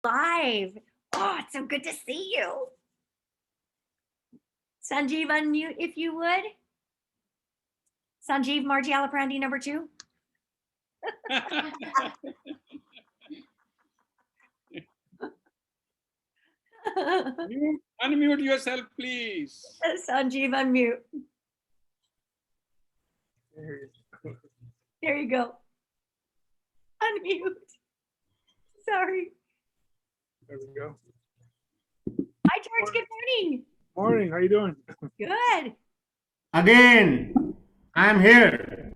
Live. Oh, it's so good to see you. Sanjeev, unmute if you would. Sanjeev, Margie Aliprandi, number 2. Unmute yourself, please. Sanjeev, unmute. There you go. Unmute. Sorry. There we go. Hi, George. Good morning. Morning. How you doing? Good. Again, I'm here.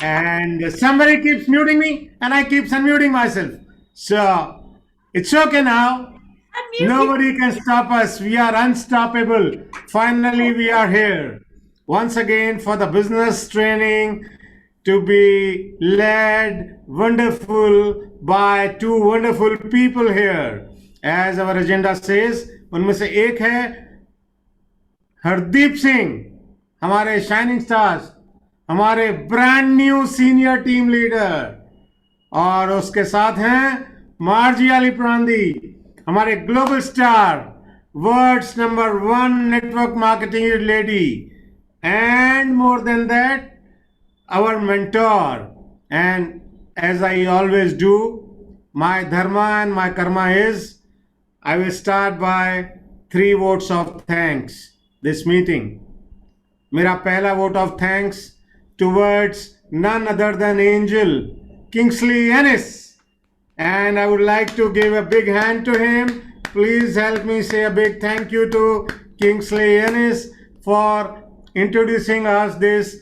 And somebody keeps muting me and I keep unmuting myself. So it's okay now. Unmute. Nobody can stop us. We are unstoppable. Finally, we are here once again for the business training to be led wonderful by 2 wonderful people here. As our agenda says, उनमें से एक है हरदीप सिंह, हमारे shining stars, हमारे brand new senior team leader, और उसके साथ हैं मार्जी अलीप्रांदी, हमारे global star, world's number 1 network marketing lady, and more than that our mentor. And as I always do, my dharma and my karma is I will start by 3 votes of thanks this meeting. मेरा पहला vote of thanks towards none other than Angel Kingsley Ennis, and I would like to give a big hand to him. Please help me say a big thank you to Kingsley Ennis for introducing us this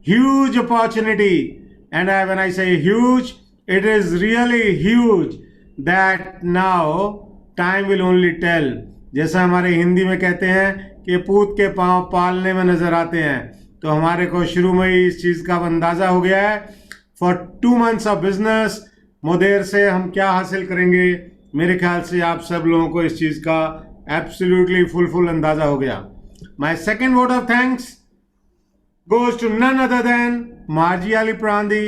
huge opportunity. And when I say huge, it is really huge that now time will only tell. जैसा हमारे हिंदी में कहते हैं कि पूत के पांव पालने में नजर आते हैं, तो हमारे को शुरू में ही इस चीज़ का अंदाज़ा हो गया है. फॉर 2 months ऑफ बिजनेस मोदेर से हम क्या हासिल करेंगे, मेरे ख्याल से आप सब लोगों को इस चीज़ का एब्सोल्युटली फुल अंदाज़ा हो गया. My second vote of thanks goes to none other than Margie Aliprandi.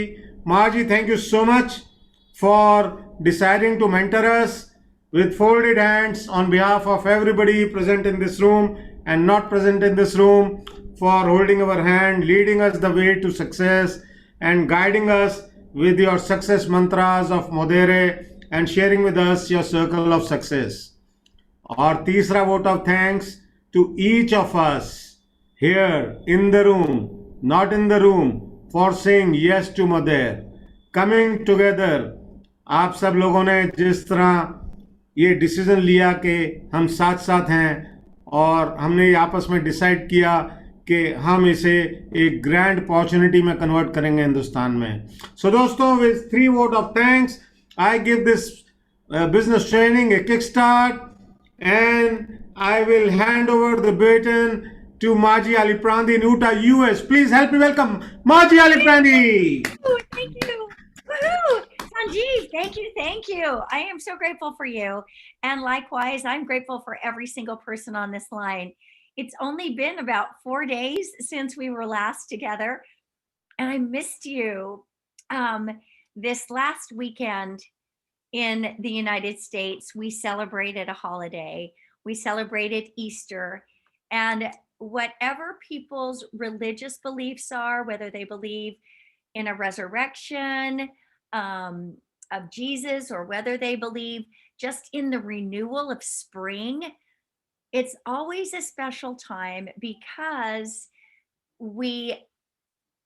Margie, thank you so much for deciding to mentor us with folded hands on behalf of everybody present in this room and not present in this room, for holding our hand, leading us the way to success and guiding us with your success mantras of Modere and sharing with us your circle of success. और तीसरा vote of thanks to each of us here in the room, not in the room, for saying yes to Modere, coming together. आप सब लोगों ने जिस तरह ये decision लिया कि हम साथ साथ हैं और हमने आपस में डिसाइड किया कि हम इसे एक ग्रैंड अपॉर्चुनिटी में कन्वर्ट करेंगे हिंदुस्तान में. सो दोस्तों, with 3 vote of thanks, I give this business training a kickstart, and I will hand over the baton to Margie Aliprandi in Utah, US. Please help me welcome Margie Aliprandi. Thank you. Woohoo! Sanjeev, thank you. I am so grateful for you. And likewise, I'm grateful for every single person on this line. It's only been about 4 days since we were last together, and I missed you. This last weekend in the United States, we celebrated a holiday. We celebrated Easter. And whatever people's religious beliefs are, whether they believe in a resurrection of Jesus, or whether they believe just in the renewal of spring, it's always a special time because we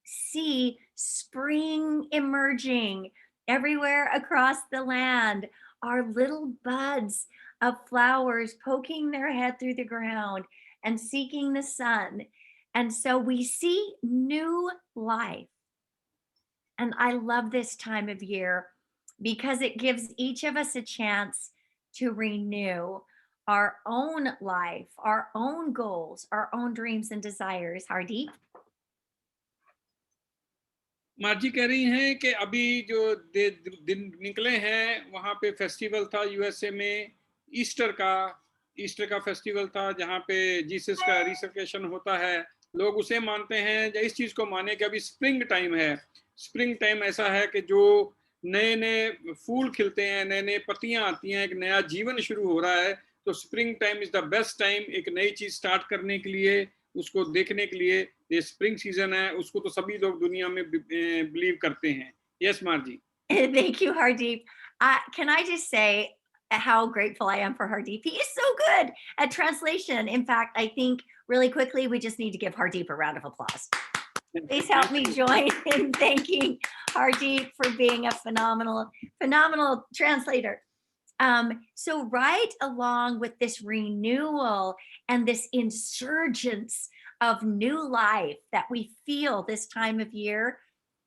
see spring emerging everywhere across the land. Our little buds of flowers poking their head through the ground and seeking the sun. And so we see new life. And I love this time of year because it gives each of us a chance to renew our own life, our own goals, our own dreams and desires. Hardeep? मार्जी कह रही हैं कि अभी जो दिन निकले हैं वहाँ पे फेस्टिवल था यूएसए में, ईस्टर का फेस्टिवल था, जहाँ पे जीसस का रिसर्केशन होता है. लोग उसे मानते हैं, इस चीज़ को माने कि अभी स्प्रिंग टाइम है. स्प्रिंग टाइम ऐसा है कि जो नए नए फूल खिलते हैं, नए नए पत्तियां आती हैं, एक नया जीवन शुरू हो रहा है। तो spring time is the best time एक नई चीज स्टार्ट करने के लिए, उसको देखने के लिए। ये स्प्रिंग सीजन है, उसको तो सभी लोग दुनिया में बिलीव करते हैं। Yes मार्जी। Thank you, Hardeep. Can I just say how grateful I am for Hardeep? He is so good at translation. In fact, I think really quickly we just need to give Hardeep a round of applause. Please help me join in thanking Hardeep for being a phenomenal, phenomenal translator. So right along with this renewal and this insurgence of new life that we feel this time of year,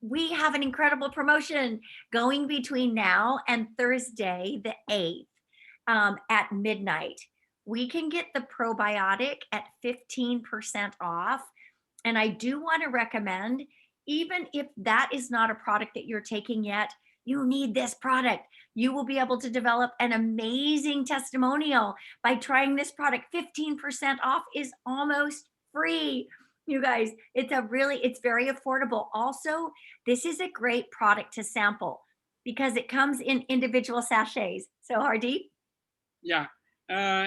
we have an incredible promotion going between now and Thursday, the 8th, at midnight. We can get the probiotic at 15% off. And I do want to recommend, even if that is not a product that you're taking yet, you need this product. You will be able to develop an amazing testimonial by trying this product. 15% off is almost free. You guys, it's very affordable. Also, this is a great product to sample because it comes in individual sachets. So Hardeep? या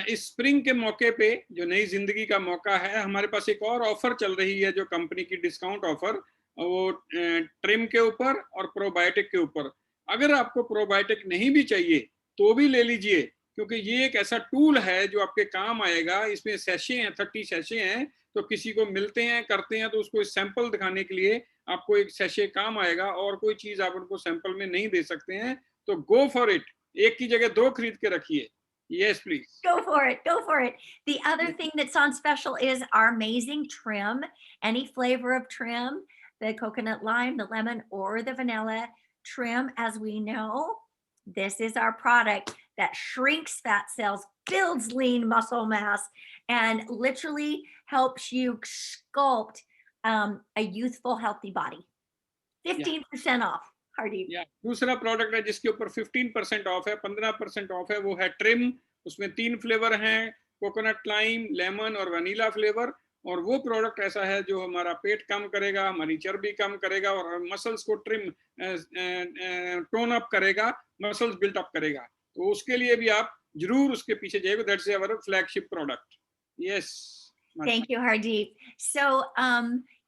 इस spring के मौके पे, जो नई जिंदगी का मौका है, हमारे पास एक और ऑफर चल रही है, जो कंपनी की डिस्काउंट ऑफर, वो ट्रिम के ऊपर और प्रोबायोटिक के ऊपर। अगर आपको प्रोबायोटिक नहीं भी चाहिए तो भी ले लीजिए, क्योंकि ये एक ऐसा टूल है जो आपके काम आएगा। इसमें सैशे हैं, 30 सैशे हैं, तो किसी को मिलते हैं, करते हैं, तो उसको सैंपल दिखाने के लिए आपको एक सैशे काम आएगा, और कोई चीज आप उनको सैंपल में नहीं दे सकते हैं। तो गो फॉर इट, एक की जगह 2 खरीद के रखिए। Yes, please. Go for it. Go for it. The other thing that's on special is our amazing trim. Any flavor of trim, the coconut lime, the lemon, or the vanilla trim, as we know, this is our product that shrinks fat cells, builds lean muscle mass, and literally helps you sculpt a youthful, healthy body. 15% off. Hardeep. या दूसरा product है जिसके ऊपर 15% of है, 15% of है, वो है trim. उसमें 3 फ्लेवर हैं, कोकोनट लाइम, लेमन और वनीला फ्लेवर। और वो प्रोडक्ट ऐसा है जो हमारा पेट कम करेगा, हमारी चर्बी कम करेगा, और मसल्स को टोन अप करेगा, मसल्स बिल्ट अप करेगा। तो उसके लिए भी आप जरूर उसके पीछे जाइए। That's our flagship product. Yes. Thank you, Hardeep. So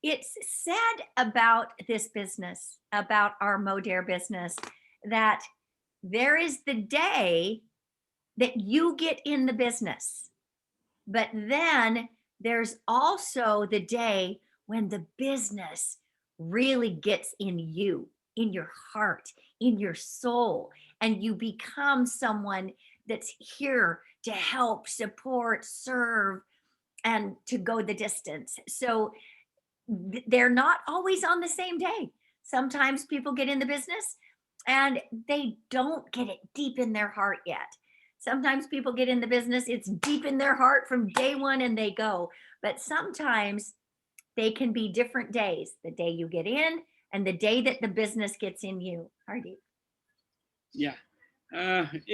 it's said about this business, about our Modare business, that there is the day that you get in the business, but then there's also the day when the business really gets in you, in your heart, in your soul, and you become someone that's here to help, support, serve, and to go the distance. So they're not always on the same day. Sometimes people get in the business and they don't get it deep in their heart yet. Sometimes people get in the business, it's deep in their heart from day one and they go. But sometimes they can be different days, the day you get in and the day that the business gets in you. Hardeep. या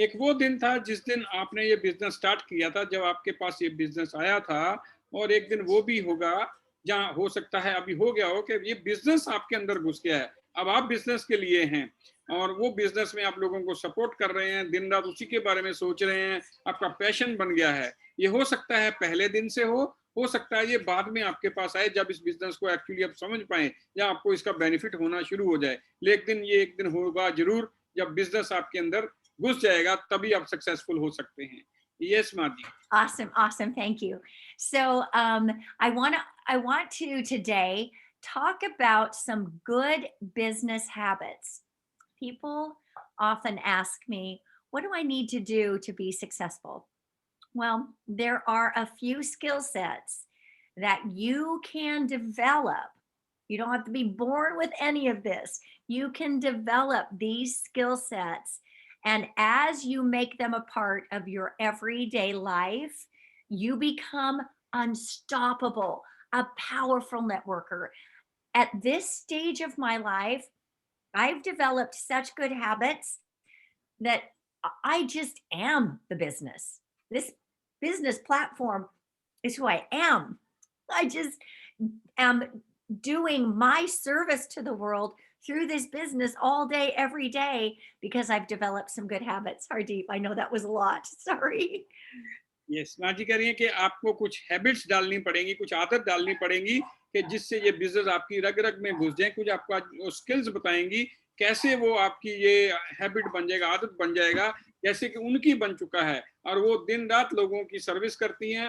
एक वो दिन था जिस दिन आपने ये business start किया था, जब आपके पास ये बिजनेस आया था। और एक दिन वो भी होगा जहाँ हो सकता है अभी हो गया हो कि ये बिजनेस आपके अंदर घुस गया है, अब आप बिजनेस के लिए हैं, और वो बिजनेस में आप लोगों को सपोर्ट कर रहे हैं, दिन रात उसी के बारे में सोच रहे हैं, आपका पैशन बन गया है। ये हो सकता है पहले दिन से हो सकता है ये बाद में आपके पास आए, जब इस बिजनेस को एक्चुअली आप समझ पाए या आपको इसका बेनिफिट होना शुरू हो जाए। लेकिन ये एक दिन होगा जरूर, जब बिजनेस आपके अंदर घुस जाएगा, तभी आप सक्सेसफुल हो सकते हैं। Yes, Madhi. Awesome. Thank you. So I want to today talk about some good business habits. People often ask me, what do I need to do to be successful? Well, there are a few skill sets that you can develop. You don't have to be born with any of this. You can develop these skill sets. And as you make them a part of your everyday life, you become unstoppable, a powerful networker. At this stage of my life, I've developed such good habits that I just am the business. This business platform is who I am. I just am doing my service to the world through this business all day, every day, because I've developed some good habits. Hardeep, I know that was a lot. Sorry. Yes, माँ जी कह रही हैं कि आपको कुछ habits डालनी पड़ेंगी, कुछ आदत डालनी पड़ेंगी कि जिससे ये बिजनेस आपकी रग रग में घुस जाए। कुछ आपको आज स्किल्स बताएंगी कैसे वो आपकी ये हैबिट बन जाएगा, आदत बन जाएगा, जैसे कि उनकी बन चुका है। और वो दिन रात लोगों की सर्विस करती हैं,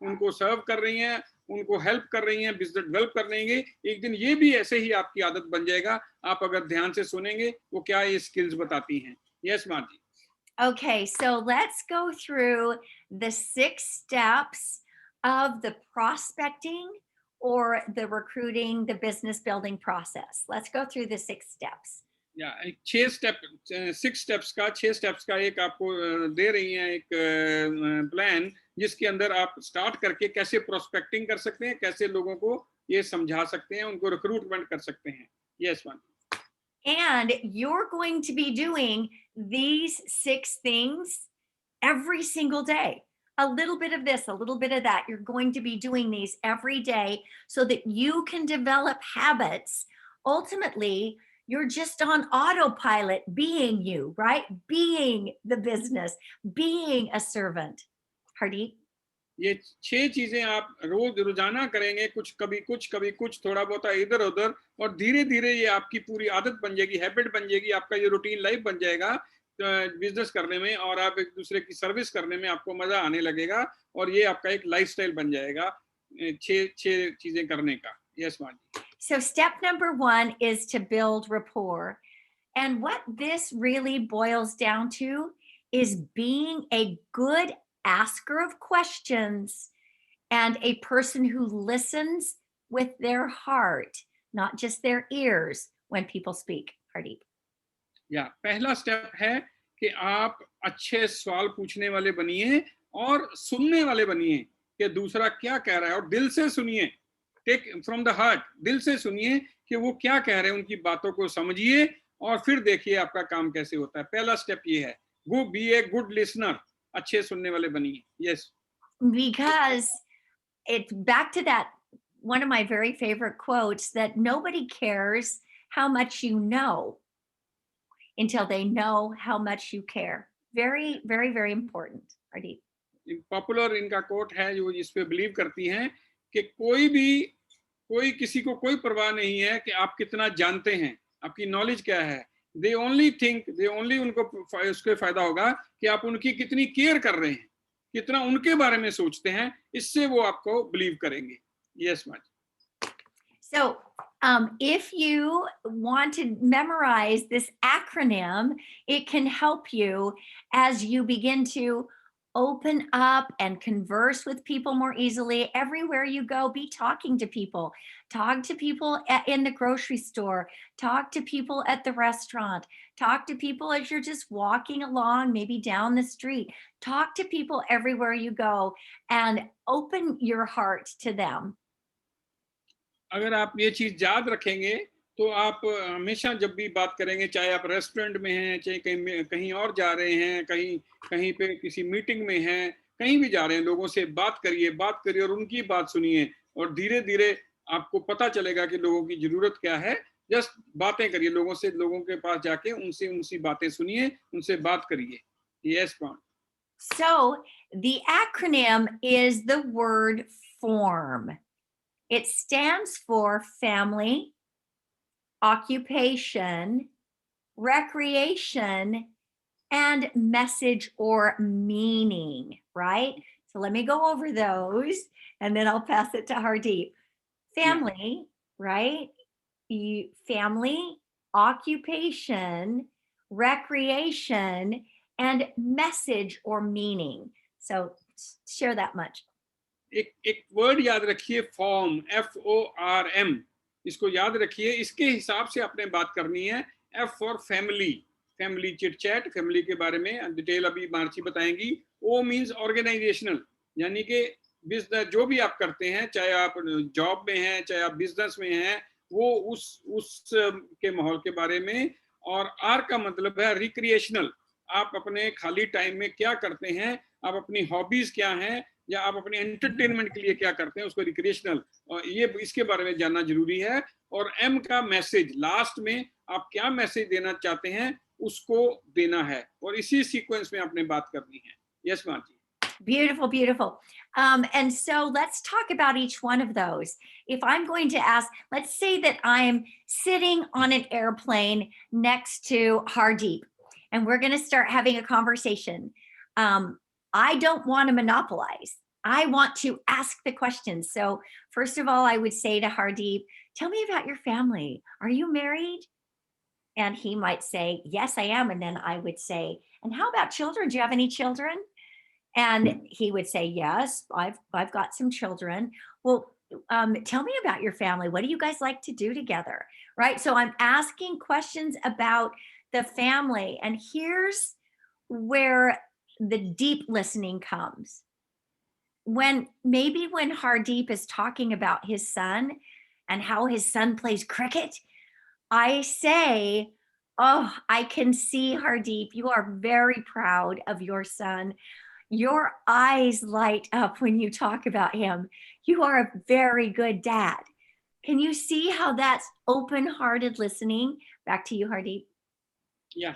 उनको सर्व कर रही हैं, उनको हेल्प कर रही हैं, बिजनेस डेवलप कर रही हैं। एक दिन ये भी ऐसे ही आपकी आदत बन जाएगा, आप अगर ध्यान से सुनेंगे वो क्या ये स्किल्स बताती हैं। यस माँ जी। Okay, so let's go through the 6 steps of the prospecting or the recruiting, the business building process. Let's go through the 6 steps. या एक 6 स्टेप्स का एक आपको दे रही हैं एक प्लान, जिसके अंदर आप स्टार्ट करके कैसे प्रोस्पेक्टिंग कर सकते हैं, कैसे लोगों को ये समझा सकते हैं, उनको रिक्रूटमेंट कर सकते हैं। Yes ma'am. And you're going to be doing these 6 things every single day. A little bit of this, a little bit of that. You're going to be doing these every day so that you can develop habits. Ultimately, you're just on autopilot, being you, right? Being the business, being a servant. Hardeep? ये 6 चीजें आप रोजाना करेंगे, कभी कुछ थोड़ा बहुत इधर उधर, और धीरे धीरे ये आपकी पूरी आदत बन जाएगी, हैबिट बन जाएगी, आपका ये रूटीन लाइफ बन जाएगा बिजनेस करने में, और आप एक दूसरे की सर्विस करने में आपको मजा आने लगेगा, और ये आपका एक लाइफस्टाइल बन जाएगा 6 चीजें करने का। Yes ma'am. So step number 1 is to build rapport. And what this really boils down to is being a good asker of questions and a person who listens with their heart, not just their ears when people speak. Hardeep. या पहला step है कि आप अच्छे सवाल पूछने वाले बनिए और सुनने वाले बनिए कि दूसरा क्या कह रहा है, और दिल से सुनिए, टेक फ्रॉम द हार्ट, दिल से सुनिए कि वो क्या कह रहे हैं, उनकी बातों को समझिए और फिर देखिए आपका काम कैसे होता है। पहला स्टेप ये है, गो बी ए गुड लिसनर, अच्छे सुनने वाले बनिए। Yes. Because it's back to that one of my very favorite quotes that nobody cares how much you know until they know how much you care. Very, very, very important. Hardeep. Popular इनका coat है जो इस पे believe करती हैं कि कोई किसी को कोई परवाह नहीं है कि आप कितना जानते हैं, आपकी नॉलेज क्या है। दे ओनली उनको उसके फायदा होगा कि आप उनकी कितनी केयर कर रहे हैं, कितना उनके बारे में सोचते हैं, इससे वो आपको बिलीव करेंगे। Yes ma'am. So if you want to memorize this acronym, it can help you as you begin to open up and converse with people more easily. Everywhere you go, be talking to people. Talk to people in the grocery store. Talk to people at the restaurant. Talk to people as you're just walking along, maybe down the street. Talk to people everywhere you go and open your heart to them. अगर आप ये चीज याद रखेंगे तो आप हमेशा जब भी बात करेंगे, चाहे आप रेस्टोरेंट में हैं, चाहे कहीं और जा रहे हैं, कहीं पे किसी मीटिंग में हैं, कहीं भी जा रहे हैं, लोगों से बात करिए और उनकी बात सुनिए, और धीरे धीरे आपको पता चलेगा कि लोगों की जरूरत क्या है। जस्ट बातें करिए लोगों से, लोगों के पास जाके उनसी बातें सुनिए, उनसे बात करिए। Yes ma'am. So the acronym is the word FORM. It stands for family, occupation, recreation, and message or meaning, right? So let me go over those and then I'll pass it to Hardeep. Family, right? Family, occupation, recreation, and message or meaning. So share that much. एक word याद रखिए, form, FORM, इसको याद रखिए, इसके हिसाब से आपने बात करनी है। F for family chit chat, family के बारे में डिटेल अभी मार्ची बताएंगी। O मींस ऑर्गेनाइजेशनल, यानी कि बिजनेस जो भी आप करते हैं, चाहे आप जॉब में हैं, चाहे आप बिजनेस में हैं, वो उस के माहौल के बारे में। और R का मतलब है रिक्रिएशनल, आप अपने खाली टाइम में क्या करते हैं, आप अपनी हॉबीज क्या हैं, या आप अपने एंटरटेनमेंट के लिए क्या करते हैं, उसको रिक्रिएशनल, और ये इसके बारे में जानना जरूरी है। और M का मैसेज, लास्ट में आप क्या मैसेज देना चाहते हैं उसको देना है, और इसी सीक्वेंस में आपने बात करनी है। Yes मार्जी। Beautiful, beautiful. And so let's talk about each one of those. If I'm going to ask, let's say that I'm sitting on an airplane next to Hardeep, and we're going to start having a conversation. I don't want to monopolize. I want to ask the questions. So, first of all, I would say to Hardeep, tell me about your family. Are you married? And he might say, yes, I am. And then I would say, and how about children? Do you have any children? And he would say, yes, I've got some children. Well, tell me about your family. What do you guys like to do together? Right. So I'm asking questions about the family. And here's where the deep listening comes. When Hardeep is talking about his son and how his son plays cricket, I say, oh, I can see, Hardeep, you are very proud of your son. Your eyes light up when you talk about him. You are a very good dad. Can you see how that's open-hearted listening? Back to you, Hardeep. या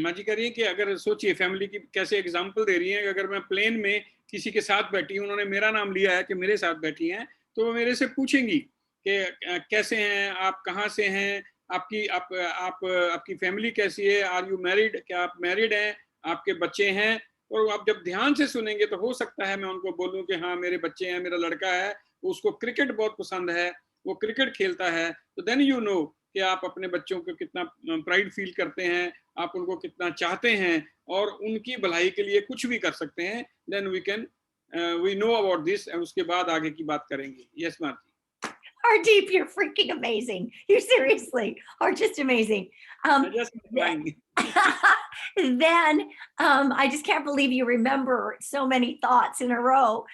माजी कह रही है कि अगर सोचिए family की कैसे एग्जांपल दे रही है कि अगर मैं प्लेन में किसी के साथ बैठी हूँ, उन्होंने मेरा नाम लिया है कि मेरे साथ बैठी हैं, तो वो मेरे से पूछेंगी कि कैसे हैं आप, कहाँ से हैं, आपकी फैमिली कैसी है, आर यू मैरिड, क्या आप मैरिड हैं, आपके बच्चे हैं। और आप जब ध्यान से सुनेंगे तो हो सकता है मैं उनको बोलूं कि हाँ मेरे बच्चे हैं, मेरा लड़का है, उसको क्रिकेट बहुत पसंद है, वो क्रिकेट खेलता है। तो देन यू नो कि आप अपने बच्चों को कितना प्राइड फील करते हैं, आप उनको कितना चाहते हैं और उनकी भलाई के लिए कुछ भी कर सकते हैं। Then we know about this, और उसके बाद आगे की बात करेंगे। Yes Margie. Hardeep, you're freaking amazing. You seriously are just amazing. Then I just can't believe you remember so many thoughts in a row.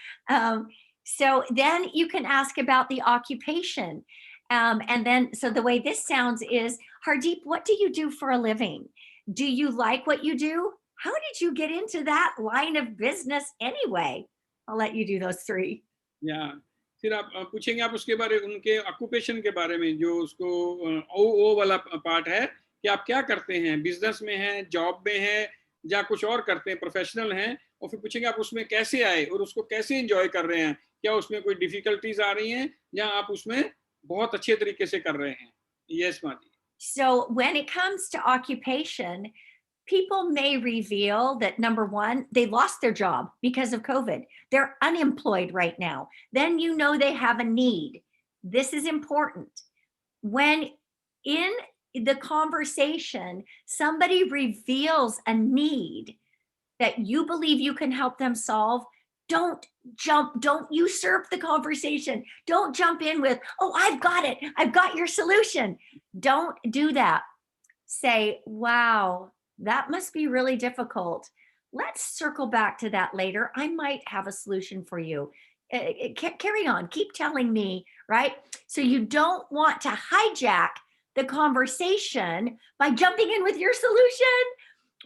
So then you can ask about the occupation. And then, so the way this sounds is, Hardeep, what do you do for a living? Do you like what you do? How did you get into that line of business anyway? I'll let you do those three. Yeah. फिर आप पूछेंगे आप उसके बारे, उनके occupation के बारे में, जो उसको ओ वाला पार्ट है कि आप क्या करते हैं, बिजनेस में हैं, जॉब में हैं, या कुछ और करते हैं, प्रोफेशनल हैं। और फिर पूछेंगे आप उसमें कैसे आए और उसको कैसे एंजॉय कर रहे हैं, क्या उसमें कोई डिफिकल्टीज आ रही हैं या आप उसमें बहुत अच्छे तरीके से कर रहे हैं। यस माजी। So when it comes to occupation, people may reveal that, number one, they lost their job because of COVID. They're unemployed right now. Then you know they have a need. This is important. When in the conversation, somebody reveals a need that you believe you can help them solve, don't usurp the conversation. Don't jump in with, oh, I've got it. I've got your solution. Don't do that. Say, wow, that must be really difficult. Let's circle back to that later. I might have a solution for you. Carry on, keep telling me, right? So you don't want to hijack the conversation by jumping in with your solution,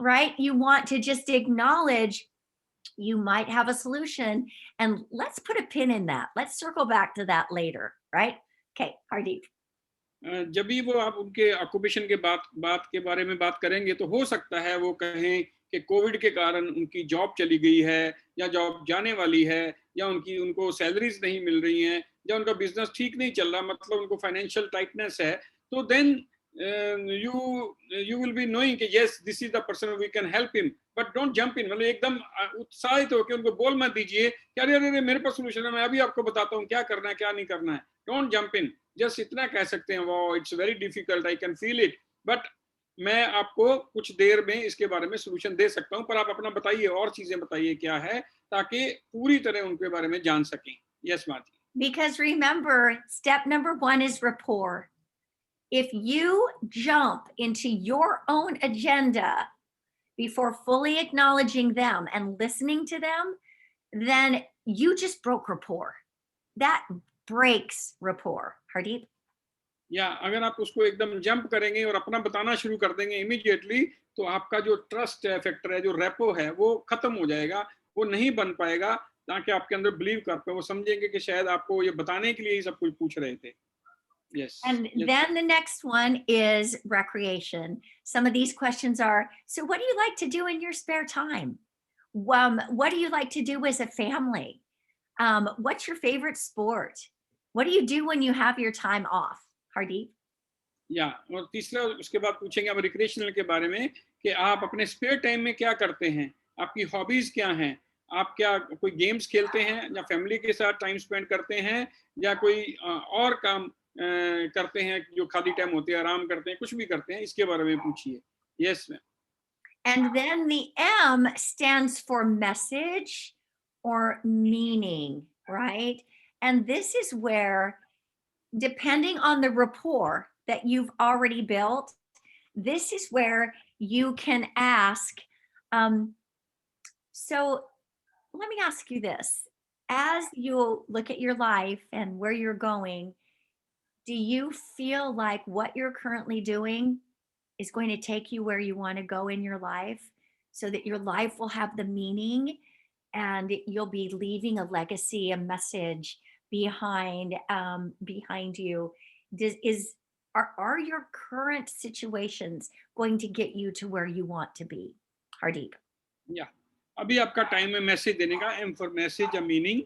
right? You want to just acknowledge you might have a solution, and let's put a pin in that. Let's circle back to that later, right? Okay, Hardeep. जब भी वो आप उनके occupation के बात के बारे में बात करेंगे तो हो सकता है वो कहें कि कोविड के कारण उनकी जॉब चली गई है, या जॉब जाने वाली है, या उनको सैलरीज नहीं मिल रही हैं, या उनका बिजनेस ठीक नहीं चल रहा, मतलब उनको फाइनेंशियल टाइटनेस है। तो then you will be knowing कि yes, this is the person we can help him, but don't jump in। मतलब एकदम उत्साहित होकर उनको बोल मत दीजिए कि अरे अरे मेरे पास सोल्यूशन है, मैं अभी आपको बताता हूँ क्या करना है क्या नहीं करना है। Don't jump in, just इतना कह सकते हैं, wow, it's very difficult, I can feel it, but मैं आपको कुछ देर में इसके बारे में सोल्यूशन दे सकता हूँ, पर आप अपना बताइए और चीजें बताइए क्या है, ताकि पूरी तरह उनके बारे में जान सकें। Yes, माती। Because remember, step number one is rapport. If you jump into your own agenda before fully acknowledging them and listening to them, then you just broke rapport. That breaks rapport. Hardeep? या अगर आप उसको एकदम jump करेंगे और अपना बताना शुरू कर देंगे इमीडिएटली, तो आपका जो ट्रस्ट फैक्टर है, जो रेपो है, वो खत्म हो जाएगा, वो नहीं बन पाएगा, ताकि आपके अंदर बिलीव कर पाए, वो समझेंगे कि शायद आपको ये बताने के लिए ही सब कुछ पूछ रहे थे। Yes. And Yes. then the next one is recreation. Some of these questions are, so what do you like to do in your spare time? What do you like to do as a family? What's your favorite sport? What do you do when you have your time off? Hardeep? या और तीसरा उसके बाद पूछेंगे आप recreational के बारे में कि आप अपने स्पेयर टाइम में क्या करते हैं, आपकी हॉबीज क्या हैं, आप क्या कोई गेम्स खेलते हैं या फैमिली के साथ टाइम स्पेंड करते हैं या कोई और काम करते हैं जो खाली टाइम होते हैं, आराम करते हैं, कुछ भी करते हैं, इसके बारे में पूछिए. Yes ma'am. And then the M stands for message or meaning, right? And this is where, depending on the rapport that you've already built, this is where you can ask. So let me ask you this. As you look at your life and where you're going, do you feel like what you're currently doing is going to take you where you want to go in your life, so that your life will have the meaning and you'll be leaving a legacy, a message behind you? Are your current situations going to get you to where you want to be? Hardeep? या अभी आपका time है message देने का. M for message या meaning.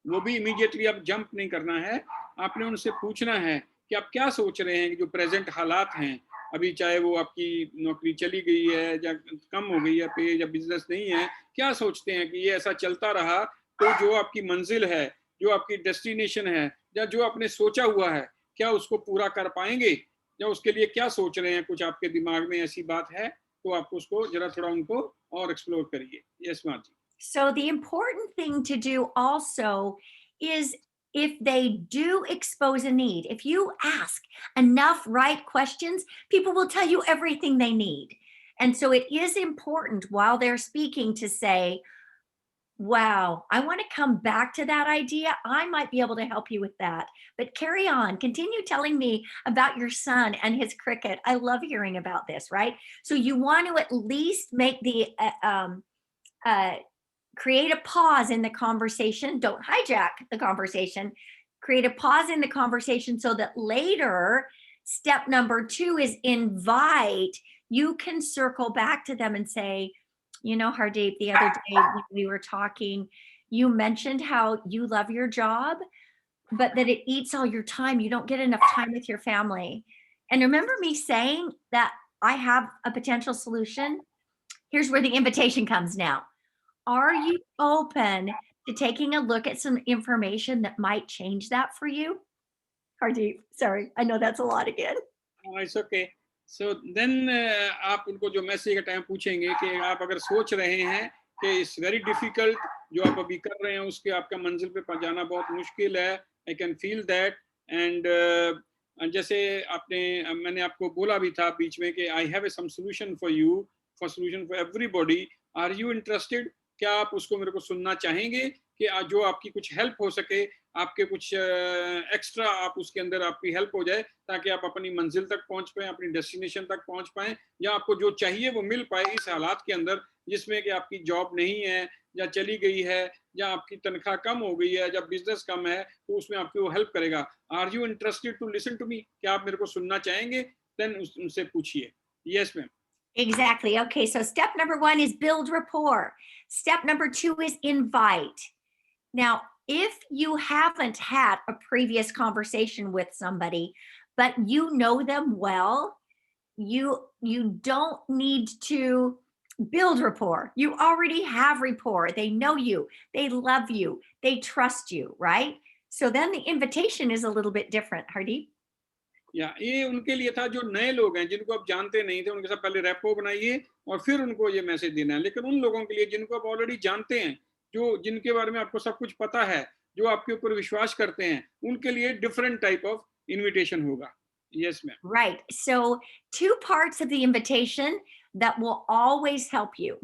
वो भी immediately आप जंप नहीं करना है, आपने उनसे पूछना है कि आप क्या सोच रहे हैं कि जो प्रेजेंट हालात हैं अभी, चाहे वो आपकी नौकरी चली गई है या कम हो गई है पे या बिजनेस नहीं है, क्या सोचते हैं कि ये ऐसा चलता रहा तो जो आपकी मंजिल है, जो आपकी डेस्टिनेशन है या जो आपने सोचा हुआ है, क्या उसको पूरा कर पाएंगे या उसके लिए क्या सोच रहे हैं, कुछ आपके दिमाग में ऐसी बात है तो आप उसको जरा थोड़ा उनको और एक्सप्लोर करिए. यस माँ जी. So the important thing to do also is, if they do expose a need, if you ask enough right questions, people will tell you everything they need. And so it is important while they're speaking to say, wow, I want to come back to that idea. I might be able to help you with that. But carry on, continue telling me about your son and his cricket. I love hearing about this, right? So you want to at least make the create a pause in the conversation. Don't hijack the conversation. Create a pause in the conversation so that later, step number 2 is invite. You can circle back to them and say, you know, Hardeep, the other day when we were talking, you mentioned how you love your job, but that it eats all your time. You don't get enough time with your family. And remember me saying that I have a potential solution? Here's where the invitation comes now. Are you open to taking a look at some information that might change that for you? Hardeep, sorry, I know that's a lot again. It's okay. So then आप उनको जो message का time पूछेंगे कि आप अगर सोच रहे हैं कि इट्स वेरी डिफिकल्ट, जो आप अभी कर रहे हैं उसके आपका मंजिल पे पहुंचाना बहुत मुश्किल है, I can feel that. And जैसे मैंने आपको बोला भी था बीच में कि I have some solution for you, solution for everybody. Are you interested? क्या आप उसको मेरे को सुनना चाहेंगे कि जो आपकी कुछ हेल्प हो सके, आपके कुछ एक्स्ट्रा आप उसके अंदर आपकी हेल्प हो जाए ताकि आप अपनी मंजिल तक पहुंच पाएं, अपनी डेस्टिनेशन तक पहुंच पाएं, या आपको जो चाहिए वो मिल पाए इस हालात के अंदर जिसमें कि आपकी जॉब नहीं है या चली गई है या आपकी तनख्वाह कम हो गई है या बिजनेस कम है, तो उसमें आपकी वो हेल्प करेगा. Are you interested to listen to me? क्या आप मेरे को सुनना चाहेंगे? देन उनसे पूछिए. Yes ma'am. Exactly. Okay, so step number 1 is build rapport. Step number 2 is invite. Now, if you haven't had a previous conversation with somebody, but you know them well, you don't need to build rapport. You already have rapport. They know you, they love you, they trust you, right? So then the invitation is a little bit different. Hardeep? या ये उनके लिए था जो नए लोग हैं, जिनको आप जानते नहीं थे, उनके साथ पहले रैपो बनाइए और फिर उनको ये मैसेज देना है. लेकिन उन लोगों के लिए जिनको आप ऑलरेडी जानते हैं, जो जिनके बारे में आपको सब कुछ पता है, जो आपके ऊपर विश्वास करते हैं, उनके लिए डिफरेंट टाइप ऑफ इनविटेशन होगा. Yes ma'am. Right. So 2 parts of the invitation that will always help you.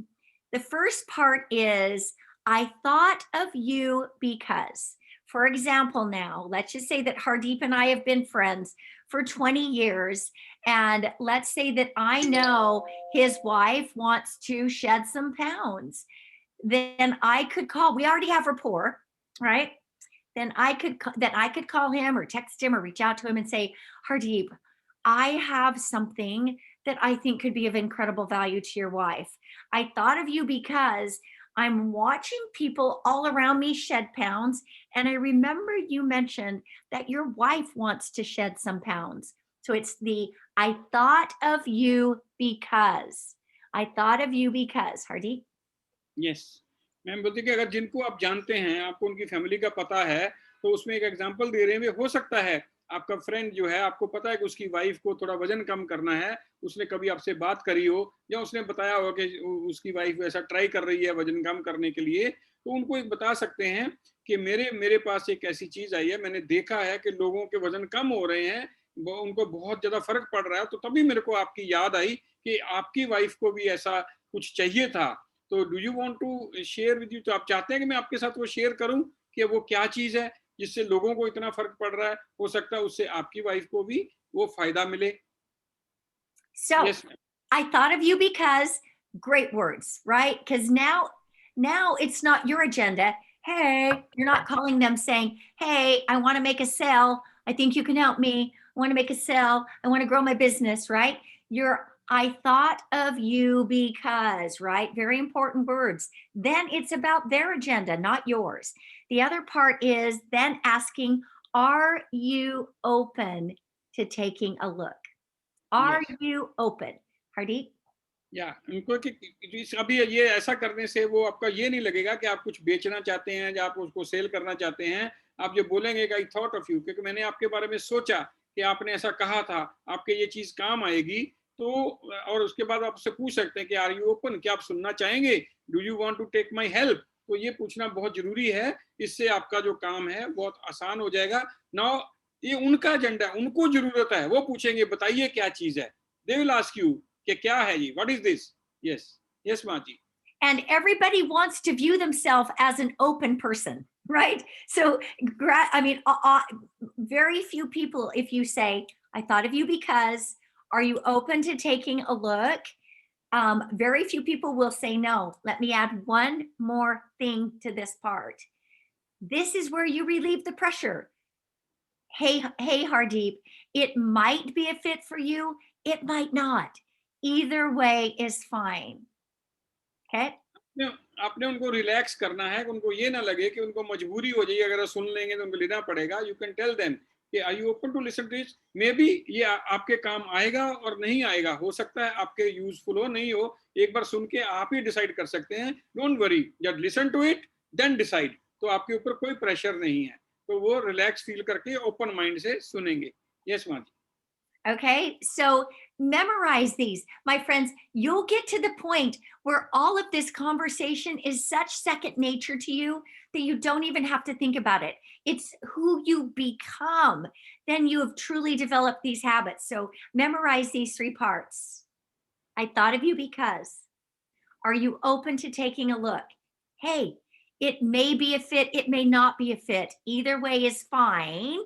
The first part is, I thought of you because. For example, now, let's just say that Hardeep and I have been friends for 20 years. And let's say that I know his wife wants to shed some pounds. Then I could call, we already have rapport, right? then I could call him or text him or reach out to him and say, Hardeep, I have something that I think could be of incredible value to your wife. I thought of you because I'm watching people all around me shed pounds. And I remember you mentioned that your wife wants to shed some pounds. So it's the I thought of you because. I thought of you because. Hardeep? Yes ma'am बोलती कि अगर जिनको आप जानते हैं, आपको उनकी family का पता है, तो उसमें एक एग्जांपल दे रहे हैं, हो सकता है आपका फ्रेंड जो है, आपको पता है कि उसकी वाइफ को थोड़ा वजन कम करना है, उसने कभी आपसे बात करी हो या उसने बताया हो कि उसकी वाइफ ऐसा ट्राई कर रही है वजन कम करने के लिए, तो उनको एक बता सकते हैं कि मेरे पास एक ऐसी चीज आई है, मैंने देखा है कि लोगों के वजन कम हो रहे हैं, उनको बहुत ज्यादा फर्क पड़ रहा है, तो तभी मेरे को आपकी याद आई कि आपकी वाइफ को भी ऐसा कुछ चाहिए था, तो do you want to share with you, तो आप चाहते हैं कि मैं आपके साथ वो शेयर करूं कि वो क्या चीज है जिससे लोगों को इतना फर्क पड़ रहा है, हो सकता है उससे आपकी वाइफ को भी वो फायदा मिले. So Yes, ma'am. I thought of you because great words, right? Because now it's not your agenda. Hey, you're not calling them saying, hey, I want to make a sale. I think you can help me. I want to make a sale. I want to grow my business, right? I thought of you because, right? Very important words. Then it's about their agenda, not yours. The other part is then asking, are you open to taking a look? Are Yes. you open? Hardeep? या उनको कि अभी ये ऐसा करने से वो आपका ये नहीं लगेगा कि आप कुछ बेचना चाहते हैं या आप उसको सेल करना चाहते हैं. आप जो बोलेंगे आई थॉट ऑफ यू, क्योंकि मैंने आपके बारे में सोचा कि आपने ऐसा कहा था, आपके ये चीज काम आएगी, तो और उसके बाद आप उससे पूछ सकते हैं कि आर यू ओपन, क्या आप सुनना चाहेंगे, do you want to take my help. तो ये पूछना बहुत जरूरी है, इससे आपका जो काम है बहुत आसान हो जाएगा. नाउ ये उनका एजेंडा, उनको जरूरत है, वो पूछेंगे बताइए क्या चीज है, दे विल आस्क यू कि क्या है जी, what is this. Yes yes माँ जी. And everybody wants to view themselves as an open person, right? So, I mean, very few people, if you say, I thought of you because, are you open to taking a look? Very few people will say no. Let me add one more thing to this part. This is where you relieve the pressure. Hey, Hardeep, it might be a fit for you. It might not. Either way is fine. Okay? आपने उनको relax करना है, उनको ये ना लगे कि उनको मजबूरी हो जाएगी, अगर सुन लेंगे तो उनको लेना पड़ेगा. यू कैन टेल देम कि are you open to listen to this, may be ये आपके काम आएगा और नहीं आएगा, हो सकता है आपके यूजफुल हो नहीं हो, एक बार सुन के आप ही डिसाइड कर सकते हैं. Don't worry, just listen to it then decide. तो आपके ऊपर कोई प्रेशर नहीं है, तो वो रिलैक्स फील करके ओपन माइंड से सुनेंगे. यस माँ जी. Okay, so memorize these. My friends, you'll get to the point where all of this conversation is such second nature to you that you don't even have to think about it. It's who you become. Then you have truly developed these habits. So memorize these 3 parts. I thought of you because. Are you open to taking a look? Hey, it may be a fit, it may not be a fit. Either way is fine.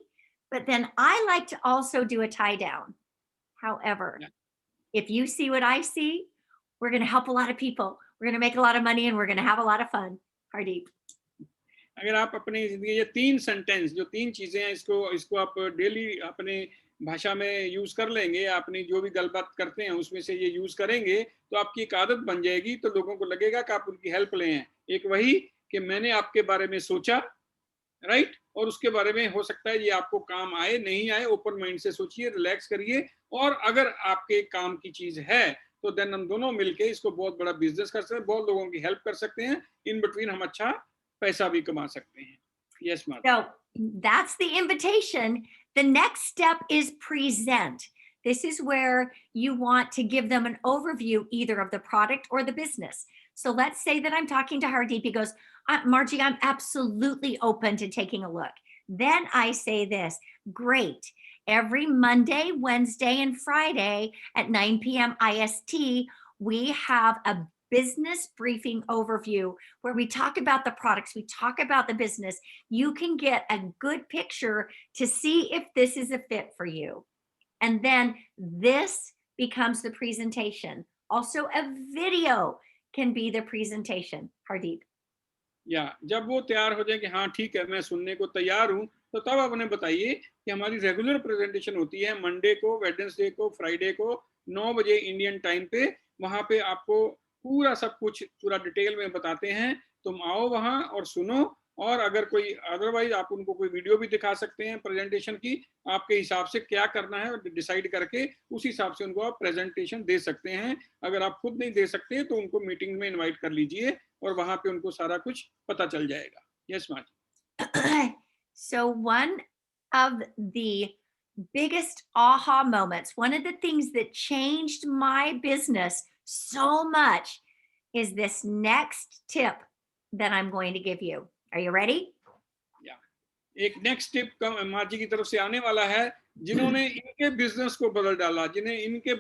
But then I like to also do a tie down. However, if you see what I see, we're going to help a lot of people. We're going to make a lot of money and we're going to have a lot of fun. Hardeep. अगर आप अपनी जिंदगी ये 3 sentence, जो 3 चीजें हैं, इसको आप डेली अपने भाषा में यूज कर लेंगे, अपनी जो भी गलबात करते हैं उसमें से ये यूज करेंगे, तो आपकी एक आदत बन जाएगी, तो लोगों को लगेगा कि आप उनकी हेल्प ले हैं. एक वही कि मैंने आपके बारे में सोचा, राइट, और उसके बारे में हो सकता है ये आपको काम आए नहीं आए, ओपन माइंड से सोचिए, रिलैक्स करिए, और अगर आपके काम की चीज है तो देन हम दोनों मिलके इसको बहुत बड़ा बिजनेस कर सकते हैं, बहुत लोगों की हेल्प कर सकते हैं, इन बिटवीन हम अच्छा पैसा भी कमा सकते हैं. Yes ma'am. So that's the invitation. The next step is present. This is where you want to give them an overview either of the product or the business. So let's say that I'm talking to Hardeep. He goes, Margie, I'm absolutely open to taking a look. Then I say this, great. Every Monday, Wednesday, and Friday at 9 p.m. IST, we have a business briefing overview where we talk about the products, we talk about the business. You can get a good picture to see if this is a fit for you. And then this becomes the presentation. Also, a video can be the presentation. Hardeep. या जब वो तैयार हो जाए कि हाँ ठीक है मैं सुनने को तैयार हूँ, तो तब आप उन्हें बताइए कि हमारी रेगुलर प्रेजेंटेशन होती है मंडे को, वेडनेसडे को, फ्राइडे को 9 बजे इंडियन टाइम पे। वहां पे आपको पूरा सब कुछ पूरा डिटेल में बताते हैं। तुम आओ वहां और सुनो, और अगर कोई अदरवाइज आप उनको कोई वीडियो भी दिखा सकते हैं प्रेजेंटेशन की, आपके हिसाब से क्या करना है डिसाइड करके उस हिसाब से उनको आप प्रेजेंटेशन दे सकते हैं। अगर आप खुद नहीं दे सकते तो उनको मीटिंग में इनवाइट कर लीजिए और वहां पे उनको सारा कुछ पता चल जाएगा। Yes मार्जी। So one of the biggest aha moments, one of the things that changed my business so much is this next tip that I'm going to give you. Are you ready? एक next tip मार्जी की तरफ से आने वाला है, जिन्होंने इनके business को बदल डाला, जिन्हें इनके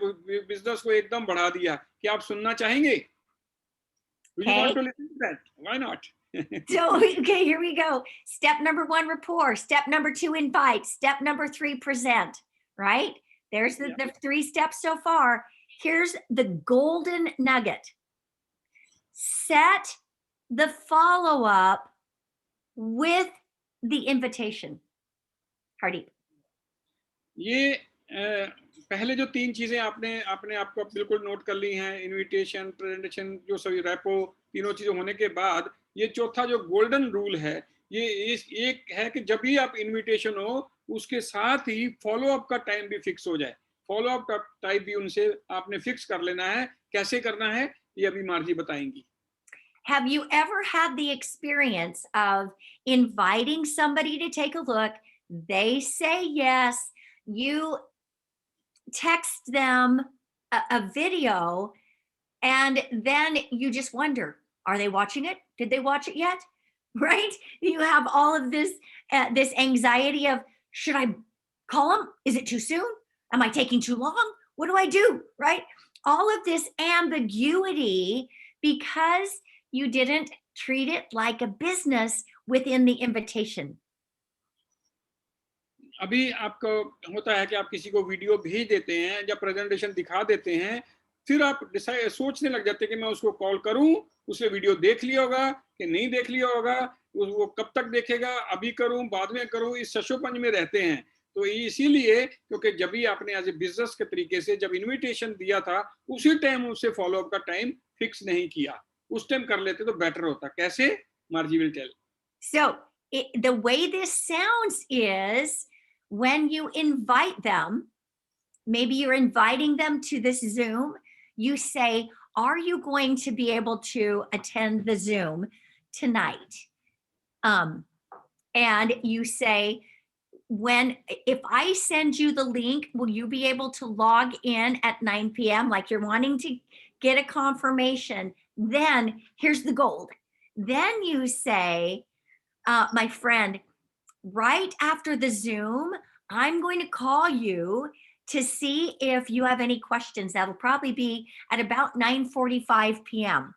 बिजनेस को एकदम बढ़ा दिया। क्या आप सुनना चाहेंगे? Do you want to listen to that? Why not? So, okay, here we go. Step number 1, rapport. Step number 2, invite. Step number 3, present. Right? There's the 3 steps so far. Here's the golden nugget. Set the follow-up with the invitation. Hardeep. ये पहले जो 3 चीजें आपने अपने आप को बिल्कुल note कर ली हैं, इनविटेशन, प्रेजेंटेशन, जो सभी रेपो, तीनों चीजें होने के बाद ये चौथा जो गोल्डन रूल है, ये एक है कि जब भी आप इनविटेशन हो उसके साथ ही फॉलो अप का टाइम भी फिक्स हो जाए। फॉलो अप का टाइम भी उनसे आपने फिक्स कर लेना है। कैसे करना है ये अभी मार्जी बताएंगी। Have you ever had the experience of inviting somebody to take a look? They say yes. You text them a video, and then you just wonder, are they watching it? Did they watch it yet? Right? You have all of this anxiety of, should I call them? Is it too soon? Am I taking too long? What do I do? Right? All of this ambiguity because you didn't treat it like a business within the invitation. अभी आपको होता है कि आप किसी को video भेज देते हैं या प्रेजेंटेशन दिखा देते हैं, फिर आप डिसाइड सोचने लग जाते हैं कि मैं उसको कॉल करूं, उसने वीडियो देख लिया होगा कि नहीं देख लिया होगा, वो कब तक देखेगा, अभी करूं बाद में करूं, इस शशोपंज में रहते हैं। तो इसीलिए क्योंकि जब भी आपने एज ए बिजनेस के तरीके से जब इनविटेशन दिया था उसी टाइम उससे फॉलो अप का टाइम फिक्स नहीं किया, उस टाइम कर लेते तो बेटर होता। कैसे? मार्जी will tell. So the way this sounds is when you invite them, maybe you're inviting them to this Zoom, you say, are you going to be able to attend the Zoom tonight? And you say, if I send you the link, will you be able to log in at 9 p.m.? Like you're wanting to get a confirmation. Then here's the gold. Then you say, my friend, right after the Zoom, I'm going to call you to see if you have any questions. That'll probably be at about 9:45 p.m.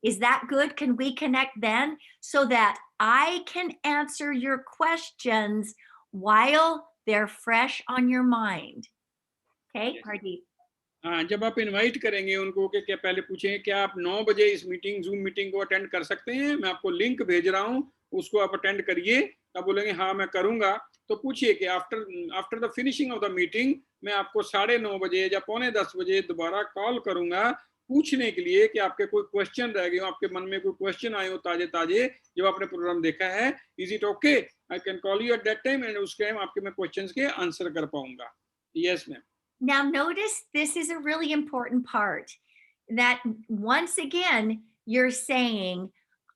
Is that good? Can we connect then so that I can answer your questions while they're fresh on your mind? Okay, Hardeep. हाँ, जब आप invite करेंगे उनको कि क्या पहले पूछेंगे क्या आप 9 बजे इस मीटिंग जूम मीटिंग को अटेंड कर सकते हैं, मैं आपको लिंक भेज रहा हूँ, उसको आप अटेंड करिए। तब बोलेंगे हाँ मैं करूंगा। तो पूछिए कि after the finishing of the meeting मैं आपको 9:30 बजे या 9:45 बजे दोबारा कॉल करूंगा पूछने के लिए कि आपके कोई क्वेश्चन रह गए हो, आपके मन में कोई क्वेश्चन आए हो ताजे ताजे जब आपने प्रोग्राम देखा है। Is it okay? I can call you at that time and उस टाइम आपके मैं क्वेश्चंस के आंसर कर पाऊंगा। Yes ma'am. Now notice this is a really important part, that once again, you're saying,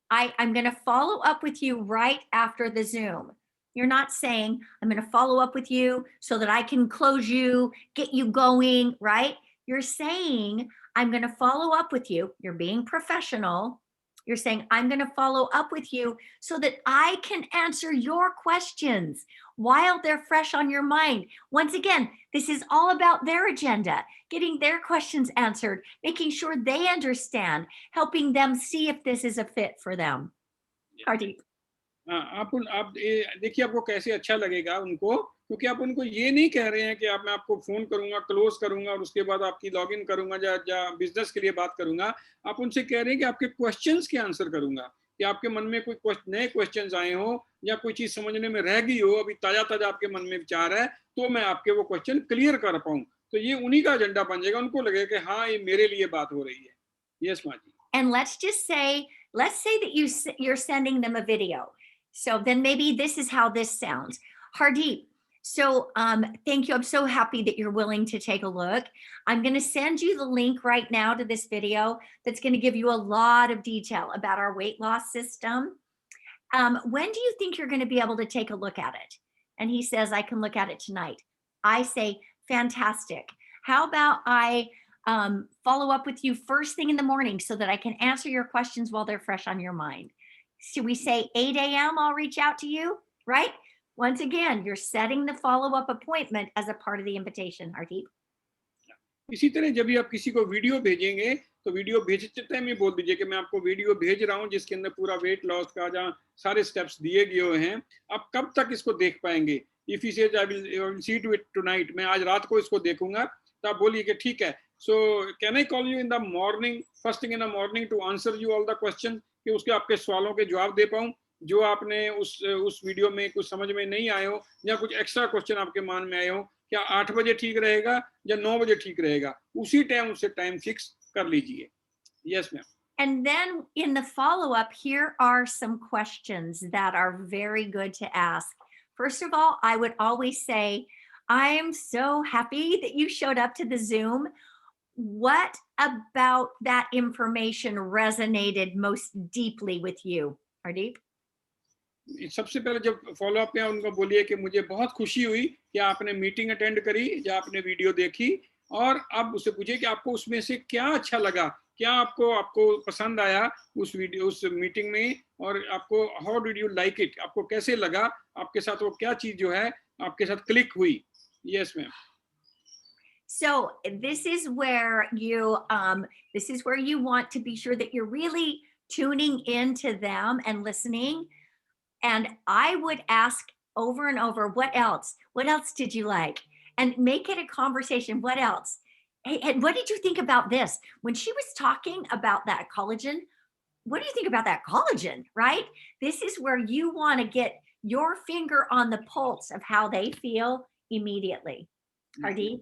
I'm going to follow up with you right after the Zoom. You're not saying, I'm going to follow up with you so that I can close you, get you going, right? You're saying, I'm going to follow up with you. You're being professional. You're saying, I'm going to follow up with you so that I can answer your questions while they're fresh on your mind. Once again, this is all about their agenda, getting their questions answered, making sure they understand, helping them see if this is a fit for them. Hardeep. आप देखिए आपको कैसे अच्छा लगेगा उनको, क्योंकि आप उनको ये नहीं कह रहे हैं कि मैं आपको फोन करूंगा, क्लोज करूंगा और उसके बाद आपकी लॉगिन करूंगा या बिजनेस के लिए बात करूंगा। आप उनसे कह रहे हैं कि आपके क्वेश्चंस के आंसर करूंगा। कि आपके मन में कोई नए क्वेश्चंस आए हो या कोई चीज समझने में रह गई हो, अभी ताजा ताजा आपके मन में विचार है, तो मैं आपके वो क्वेश्चन क्लियर कर पाऊं। तो ये उन्हीं का एजेंडा बन जाएगा, उनको लगेगा कि हाँ ये मेरे लिए बात हो रही है। यस माँ जी। And let's say that you're sending them a video. So then maybe this is how this sounds. Hardeep, so thank you. I'm so happy that you're willing to take a look. I'm going to send you the link right now to this video that's going to give you a lot of detail about our weight loss system. When do you think you're going to be able to take a look at it? And he says, I can look at it tonight. I say, fantastic. How about I follow up with you first thing in the morning so that I can answer your questions while they're fresh on your mind? Should we say 8 a.m. I'll reach out to you, right? Once again, you're setting the follow-up appointment as a part of the invitation, Hardeep. इसी तरह जब भी आप किसी को video भेजेंगे तो video भेजते टाइम ये बोल दीजिए कि मैं आपको वीडियो भेज रहा हूं जिसके अंदर पूरा वेट लॉस का जहाँ सारे स्टेप्स दिए गए हुए हैं, आप कब तक इसको देख पाएंगे। If he says I will see to it tonight, मैं आज रात को इसको देखूंगा, तो आप बोलिए कि ठीक है, so can I call you in the morning, first thing in the morning to answer you all the question, कि उसके आपके सवालों के जवाब दे पाऊं जो आपने उस वीडियो में कुछ समझ में नहीं आए हो या कुछ एक्स्ट्रा क्वेश्चन आपके मान में आए हो। क्या 8 बजे ठीक रहेगा या 9 बजे ठीक रहेगा, उसी टाइम उससे टाइम फिक्स कर लीजिए। Yes ma'am. And then in the follow-up, here are some questions that are very good to ask. First of all, I would always say, I am so happy that you showed up to the Zoom. What about that information resonated most deeply with you, Hardeep? सबसे पहले जब follow up में उनको बोलिए कि मुझे बहुत खुशी हुई कि आपने मीटिंग अटेंड करी या आपने वीडियो देखी, और अब उससे पूछिए कि आपको उसमें से क्या अच्छा लगा, क्या आपको पसंद आया उस मीटिंग में, और आपको how did you like it, आपको कैसे लगा, आपके साथ वो क्या चीज जो है आपके साथ क्लिक हुई। Yes ma'am. So this is where you want to be sure that you're really tuning into them and listening. And I would ask over and over, what else? What else did you like? And make it a conversation. What else? Hey, and what did you think about this? When she was talking about that collagen, what do you think about that collagen, right? This is where you want to get your finger on the pulse of how they feel immediately. Hardeep?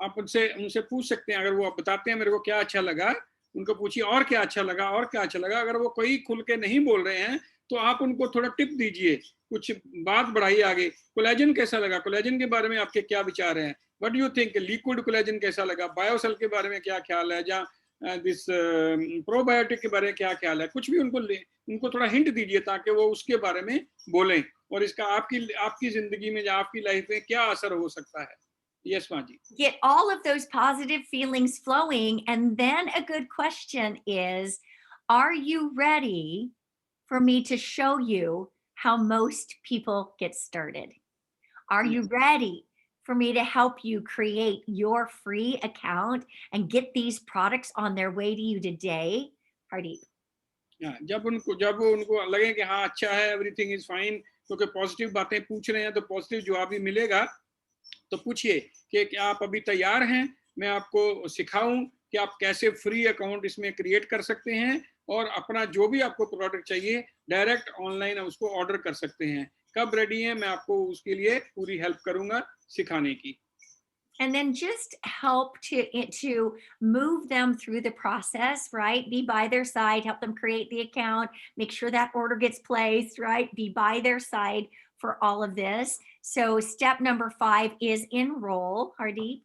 आप उनसे पूछ सकते हैं, अगर वो आप बताते हैं मेरे को क्या अच्छा लगा, उनको पूछिए और क्या अच्छा लगा और क्या अच्छा लगा। अगर वो कोई खुल के नहीं बोल रहे हैं तो आप उनको थोड़ा टिप दीजिए, कुछ बात बढ़ाइए आगे। कोलेजन कैसा लगा, कोलेजन के बारे में आपके क्या विचार हैं, what do you think, liquid collagen कैसा लगा, बायोसेल के बारे में क्या ख्याल है, या दिस प्रोबायोटिक के बारे में क्या ख्याल है, कुछ भी उनको थोड़ा हिंट दीजिए ताकि वो उसके बारे में बोलें, और इसका आपकी जिंदगी में या आपकी लाइफ में क्या असर हो सकता है। Yes, Maji. Get all of those positive feelings flowing. And then a good question is, are you ready for me to show you how most people get started? Are you ready for me to help you create your free account and get these products on their way to you today? Hardeep. जब उनको लगे कि हाँ अच्छा है, everything is fine, क्योंकि positive बातें पूछ रहे हैं तो पॉजिटिव जवाब भी मिलेगा, तो पूछिए कि क्या आप अभी तैयार हैं, मैं आपको सिखाऊं कि आप कैसे फ्री अकाउंट इसमें क्रिएट कर सकते हैं और अपना जो भी आपको प्रोडक्ट चाहिए डायरेक्ट ऑनलाइन उसको ऑर्डर कर सकते हैं। कब रेडी हैं, मैं आपको उसके लिए पूरी हेल्प करूंगा सिखाने की। And then just help to move them through the process, right? Be by their side, help them create the account, make sure that order gets placed, right? Be by their side for all of this. So step number 5 is enroll, Hardeep.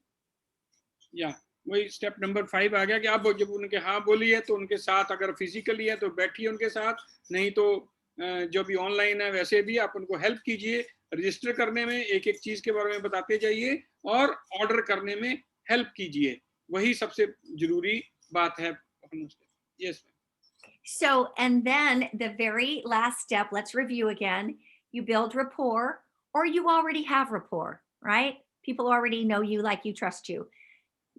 या वही step number 5 आ गया कि आप जब उनके हाँ बोलिए तो उनके साथ, अगर फिजिकली है तो बैठिए उनके साथ, नहीं तो जो भी ऑनलाइन है वैसे भी आप उनको हेल्प कीजिए, रजिस्टर करने में एक एक चीज के बारे में बताते जाइए और ऑर्डर करने में हेल्प कीजिए, वही सबसे जरूरी बात है। Yes. So, and then the very last step, let's review again. You build rapport, or you already have rapport, right? People already know you, like you, trust you.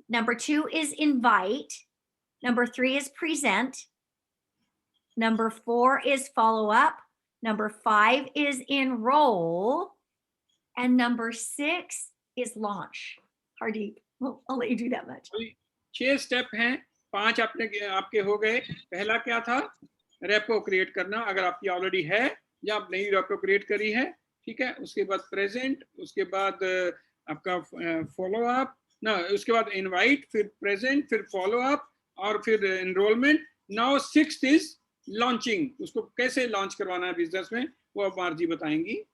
Number 2 is invite. Number 3 is present. Number 4 is follow up. Number 5 is enroll. And number 6 is launch. Hardeep, I'll let you do that much. 6 step हैं, 5 आपके हो गए। पहला क्या था? Repo create करना, अगर आपकी ऑलरेडी है या आप नई रेपो क्रिएट करी है, ठीक है। उसके बाद प्रेजेंट, उसके बाद आपका फॉलो अप ना, उसके बाद इनवाइट, फिर प्रेजेंट, फिर फॉलो अप और फिर enrolment. Now sixth is launching, उसको कैसे लॉन्च करवाना है बिजनेस में, वो अब मार्जी बताएंगी।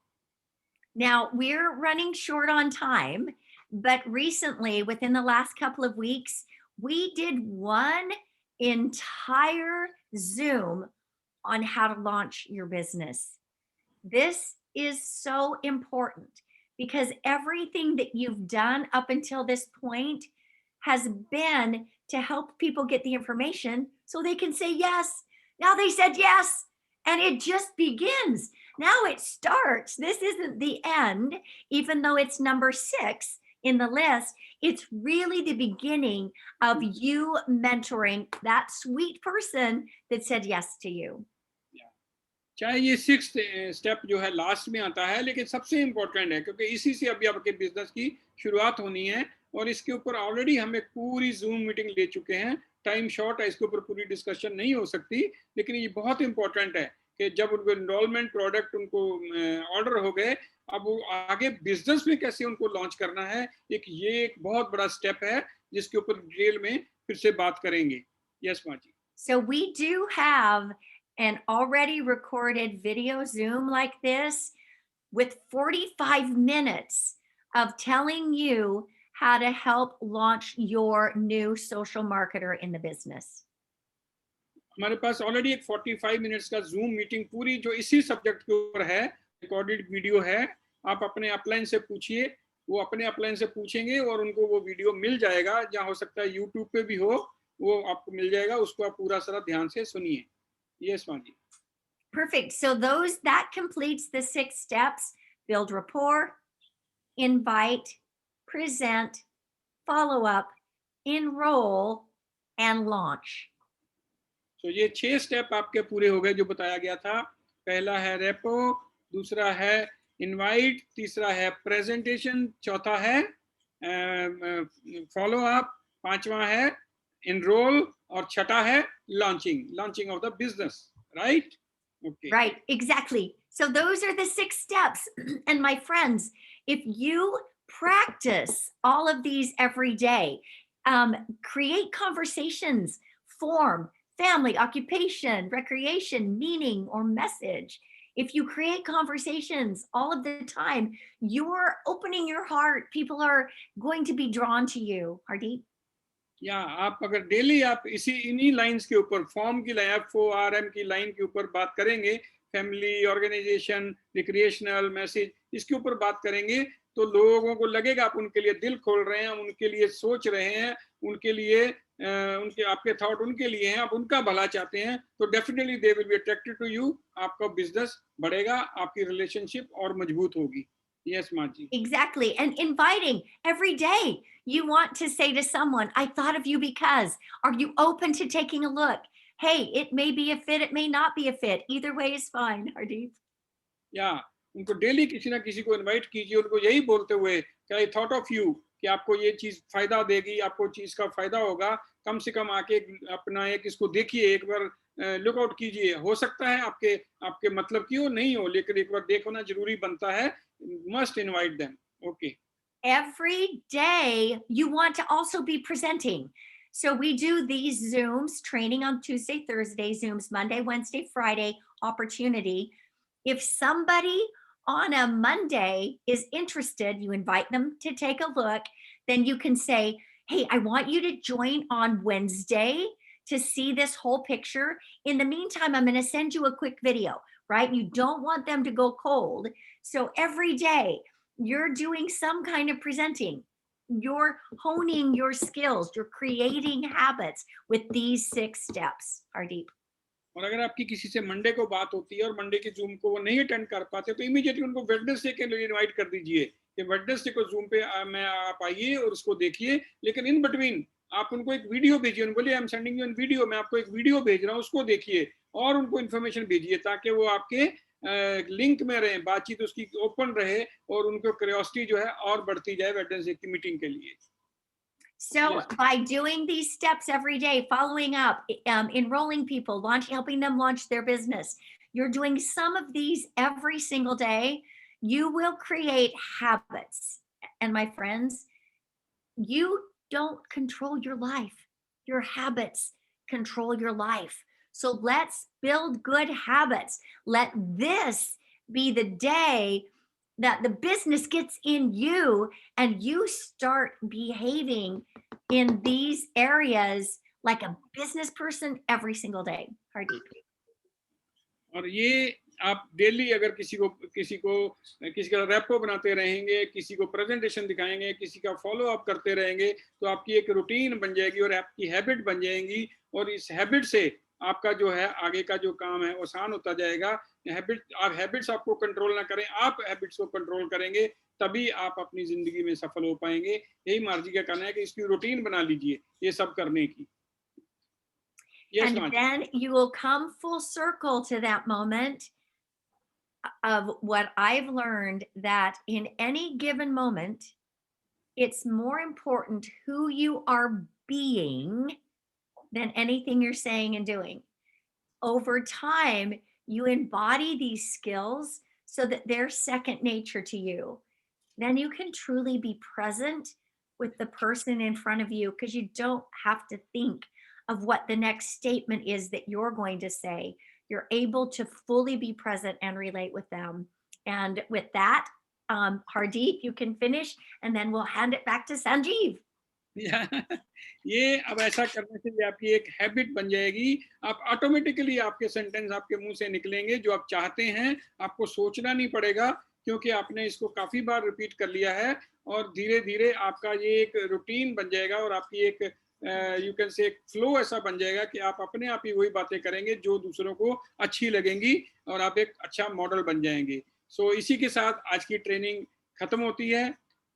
Now, we're running short on time, but recently, within the last couple of weeks, we did one entire Zoom on how to launch your business. This is so important because everything that you've done up until this point has been to help people get the information so they can say yes. Now they said yes, and it just begins. Now it starts. This isn't the end, even though it's number 6 in the list. It's really the beginning of you mentoring that sweet person that said yes to you. चाहे ये sixth step जो है last में आता है, लेकिन सबसे important है क्योंकि इसी से अभी आपके बिजनेस की शुरुआत होनी है। और इसके ऊपर ऑलरेडी हम एक पूरी जूम मीटिंग ले चुके हैं। टाइम शॉर्ट है, इसके ऊपर पूरी डिस्कशन नहीं हो सकती, लेकिन ये बहुत इंपॉर्टेंट है कि जब उनको एनरोलमेंट प्रोडक्ट उनको ऑर्डर हो गए, अब वो आगे बिजनेस में कैसे उनको लॉन्च करना है, ये एक बहुत बड़ा स्टेप है जिसके ऊपर डिटेल में फिर से बात करेंगे। यस माजी। So we do have an already recorded video Zoom like this with 45 minutes of telling you how to help launch your new social marketer in the business. हमारे पास ऑलरेडी एक 45 मिनट्स का zoom meeting पूरी जो इसी subject के ऊपर है, recorded video है। आप अपने अपलाइन से पूछिए, वो अपने अपलाइन से पूछेंगे और उनको वो वीडियो मिल जाएगा। जहाँ हो सकता है यूट्यूब पे भी हो, वो आपको मिल जाएगा, उसको आप पूरा सारा ध्यान से सुनिए। यस माँ जी। Perfect. So that completes the 6 steps: build rapport, invite, present, follow up, enroll, and launch. तो ये 6 स्टेप आपके पूरे हो गए जो बताया गया था। पहला है रेपो, दूसरा है इनवाइट, तीसरा है प्रेजेंटेशन, चौथा है फॉलो अप, पांचवा है एनरोल और छठा है launching of the business. Right? Okay. Right, exactly. So those are the 6 steps. And my friends, if you practice all of these every day, create conversations, form, family, occupation, recreation, meaning, or message. If you create conversations all of the time, you're opening your heart. People are going to be drawn to you. Hardeep? या आप अगर daily आप इन्हीं lines के ऊपर, form की line, FORM की line के ऊपर बात करेंगे, फैमिली, ऑर्गेनाइजेशन, रिक्रिएशनल, मैसेज, इसके ऊपर बात करेंगे, तो लोगों को लगेगा आप उनके लिए दिल खोल रहे हैं, उनके लिए सोच रहे हैं, उनके लिए उनके आपके थॉट उनके लिए हैं, आप उनका भला चाहते हैं, तो definitely they will be attracted to you. आपका बिजनेस बढ़ेगा, आपकी रिलेशनशिप और मजबूत होगी। Yes, Maji. Exactly. And inviting every day. You want to say to someone, I thought of you because, are you open to taking a look? Hey, it may be a fit, it may not be a fit. Either way is fine, Hardeep. Yeah, उनको daily किसी ना किसी को invite कीजिए, उनको यही बोलते हुए कि आई थॉट ऑफ यू, कि आपको ये चीज फायदा देगी, आपको चीज का फायदा होगा, कम से कम आके अपना एक इसको देखिए, एक बार लुक आउट कीजिए। हो सकता है आपके मतलब की हो, नहीं हो, लेकिन एक बार देखना जरूरी बनता है। Must invite them. Okay. Every day you want to also be presenting. So we do these Zooms, training on Tuesday, Thursday, Zooms Monday, Wednesday, Friday, opportunity. If somebody on a Monday is interested, you invite them to take a look, then you can say, hey, I want you to join on Wednesday to see this whole picture. In the meantime, I'm going to send you a quick video, right? You don't want them to go cold. So every day you're doing some kind of presenting, you're honing your skills, you're creating habits with these 6 steps. Hardeep. और अगर आपकी किसी से Monday को बात होती है और मंडे के जूम को वो नहीं अटेंड कर पाते, तो इमीडिएटली उनको वेडनेसडे के लिए इनवाइट कर दीजिए कि वेडनेसडे को जूम पे मैं आप आइए और उसको देखिए। लेकिन इन बिटवीन आप उनको एक वीडियो भेजिए, उनको बोलिए I am sending you an video, मैं आपको एक वीडियो भेज रहा हूँ, उसको देखिए और उनको इन्फॉर्मेशन भेजिए, ताकि वो आपके लिंक में रहे, बातचीत उसकी ओपन रहे और उनको क्यूरियोसिटी जो है और बढ़ती जाए वेडनेसडे की मीटिंग के लिए। So Yes. by doing these steps every day, following up, enrolling people, helping them launch their business, you're doing some of these every single day, you will create habits. And my friends, you don't control your life. Your habits control your life. So let's build good habits. Let this be the day that the business gets in you and you start behaving in these areas like a business person every single day. Hardeep. और ये आप daily अगर किसी का repo बनाते रहेंगे, किसी को प्रेजेंटेशन दिखाएंगे, किसी का फॉलो अप करते रहेंगे, तो आपकी एक रूटीन बन जाएगी और आपकी हैबिट बन जाएंगी, और इस हैबिट से आपका जो है आगे का जो काम है आसान होता जाएगा। हैबिट्स आपको कंट्रोल ना करें, आप हैबिट्स को कंट्रोल करेंगे, तभी आप अपनी जिंदगी में सफल हो पाएंगे। यही मार्जी का कहना है कि इसकी रूटीन बना लीजिए ये सब करने की। Yes, And Margie. then you will come full circle to that moment of what I've learned, that in any given moment, it's more important who you are being than anything you're saying and doing. Over time, you embody these skills so that they're second nature to you. Then you can truly be present with the person in front of you, because you don't have to think of what the next statement is that you're going to say. You're able to fully be present and relate with them. And with that, Hardeep, you can finish, and then we'll hand it back to Sanjeev. ये अब ऐसा करने से आपकी एक habit बन जाएगी। आप ऑटोमेटिकली आपके सेंटेंस आपके मुंह से निकलेंगे जो आप चाहते हैं, आपको सोचना नहीं पड़ेगा, क्योंकि आपने इसको काफी बार रिपीट कर लिया है, और धीरे धीरे आपका ये एक रूटीन बन जाएगा, और आपकी एक यू कैन से एक फ्लो ऐसा बन जाएगा कि आप अपने आप ही वही बातें करेंगे जो दूसरों को अच्छी लगेंगी, और आप एक अच्छा मॉडल बन जाएंगे। सो इसी के साथ आज की ट्रेनिंग खत्म होती है,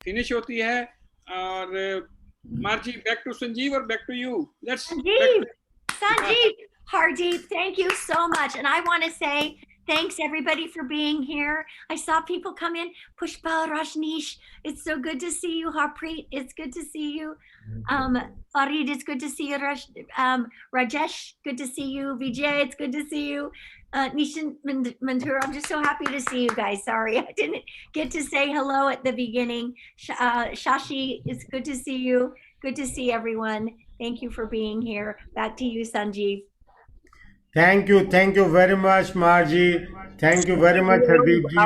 फिनिश होती है। और Margie, back to Sanjeev or back to you? Sanjeev, Hardeep, thank you so much. And I want to say thanks everybody for being here. I saw people come in. Pushpa, Rajneesh, it's so good to see you. Harpreet, it's good to see you. Farid, it's good to see you. Rajesh, good to see you. Vijay, it's good to see you. Nishan Mantur, I'm just so happy to see you guys. Sorry, I didn't get to say hello at the beginning. Shashi, it's good to see you. Good to see everyone. Thank you for being here. Back to you, Sanjeev. Thank you very much, Margie. Thank you very much, Hardeep ji.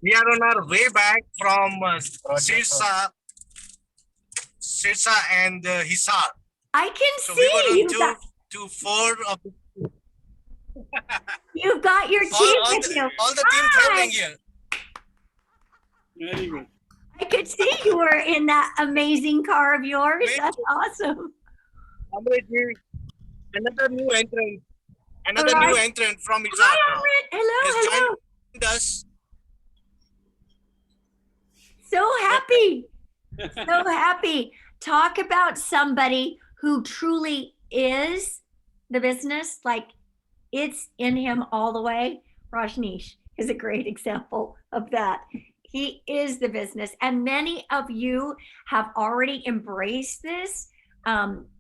We are on our way back from Sirsa and Hisar. I can So see we were you. on to four of You've got your team with you. all the team Hi. traveling here. Very good. I could see you were in that amazing car of yours. Wait. That's awesome. Amrit, another new entrant. Another Alright. new entrant from Hisar. Hi, Amrit. Hello, Has hello. joined us. So happy. So happy. Talk about somebody who truly is the business, like it's in him all the way. Rajneesh is a great example of that. He is the business. And many of you have already embraced this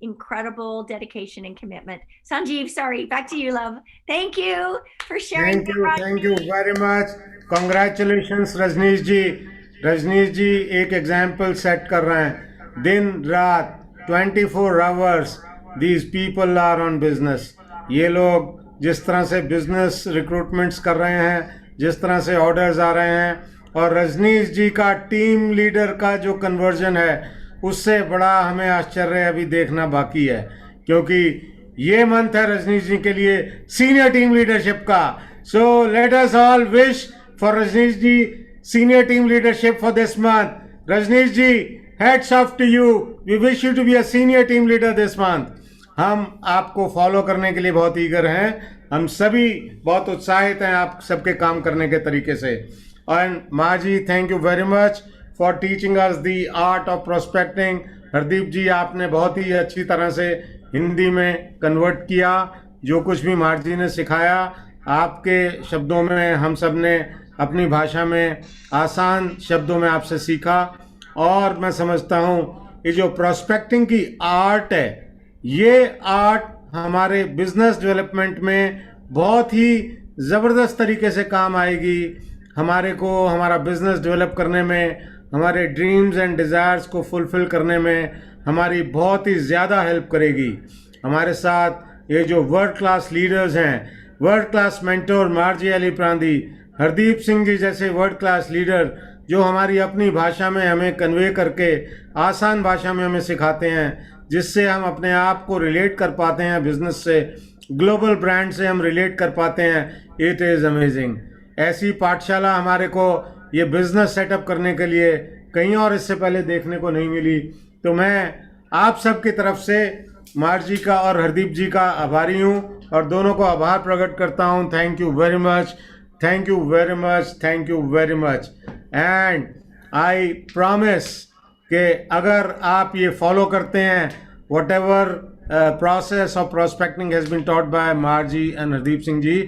incredible dedication and commitment. Sanjeev, sorry, back to you, love. Thank you for sharing. Thank you very much. Congratulations, Rajneesh ji. Rajneesh ji एक example set कर रहे हैं। दिन रात 24 hours these people are on business. ये लोग जिस तरह से बिजनेस रिक्रूटमेंट्स कर रहे हैं, जिस तरह से ऑर्डर्स आ रहे हैं, और रजनीश जी का टीम लीडर का जो कन्वर्जन है, उससे बड़ा हमें आश्चर्य अभी देखना बाकी है, क्योंकि ये मंथ है रजनीश जी के लिए सीनियर टीम लीडरशिप का। So let us all wish for Rajneesh ji senior team leadership for this month. Rajneesh ji, heads off to you. We wish you to be a senior team leader this month. हम आपको follow करने के लिए बहुत eager हैं, हम सभी बहुत उत्साहित हैं आप सबके काम करने के तरीके से। And Margie, thank you very much for teaching us the art of prospecting. Hardeep ji, आपने बहुत ही अच्छी तरह से हिंदी में कन्वर्ट किया जो कुछ भी मार्जी ने सिखाया, आपके शब्दों में हम सब ने अपनी भाषा में आसान शब्दों में आपसे सीखा। और मैं समझता हूँ ये जो प्रोस्पेक्टिंग की आर्ट है, ये आर्ट हमारे बिजनेस डेवलपमेंट में बहुत ही ज़बरदस्त तरीके से काम आएगी। हमारे को हमारा बिजनेस डेवलप करने में, हमारे ड्रीम्स एंड डिज़ायर्स को फुलफ़िल करने में हमारी बहुत ही ज़्यादा हेल्प करेगी। हमारे साथ ये जो वर्ल्ड क्लास लीडर्स हैं, world class mentor Margie Aliprandi, Hardeep Singh ji जैसे वर्ल्ड क्लास लीडर जो हमारी अपनी भाषा में हमें कन्वे करके आसान भाषा में हमें सिखाते हैं, जिससे हम अपने आप को रिलेट कर पाते हैं बिजनेस से, ग्लोबल ब्रांड से हम रिलेट कर पाते हैं। It is amazing. ऐसी पाठशाला हमारे को ये बिजनेस सेटअप करने के लिए कहीं और इससे पहले देखने को नहीं मिली। तो मैं आप सब की तरफ से मार्जी का और हरदीप जी का आभारी हूँ और दोनों को आभार प्रकट करता हूँ। Thank you very much, thank you very much, thank you very much. And I promise कि अगर आप ये फॉलो करते हैं whatever process of prospecting has been taught by Margie and Hardeep Singh ji,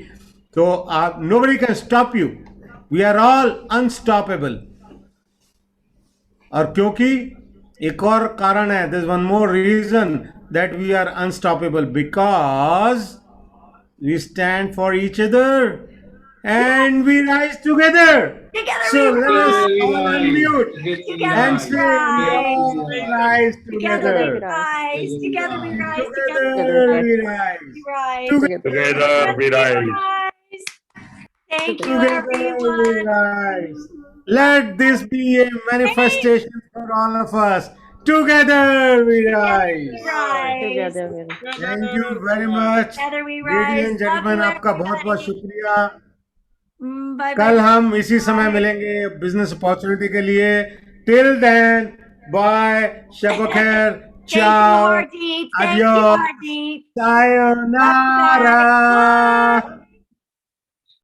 तो आप nobody can stop you, we are all unstoppable. और क्योंकि एक और कारण है, this one more reason that we are unstoppable, because we stand for each other and we rise together. Together So we let us rise. all unmute Together and we say rise. we rise Together we together. rise. Together we rise. Together we rise. we rise. Together we rise. Thank you, Together we everyone. rise. Let this be a manifestation for all of us. Together we rise. Rise. Thank you very much. Together we Ladies rise. and gentlemen, Love you, आपका बहुत बहुत everybody. शुक्रिया। Bye कल bye. हम इसी समय मिलेंगे business opportunity के लिए। टिल देन बाय, शब खैर, Thank you, ciao, Hardeep. Thank you, adios, Hardeep. sayonara.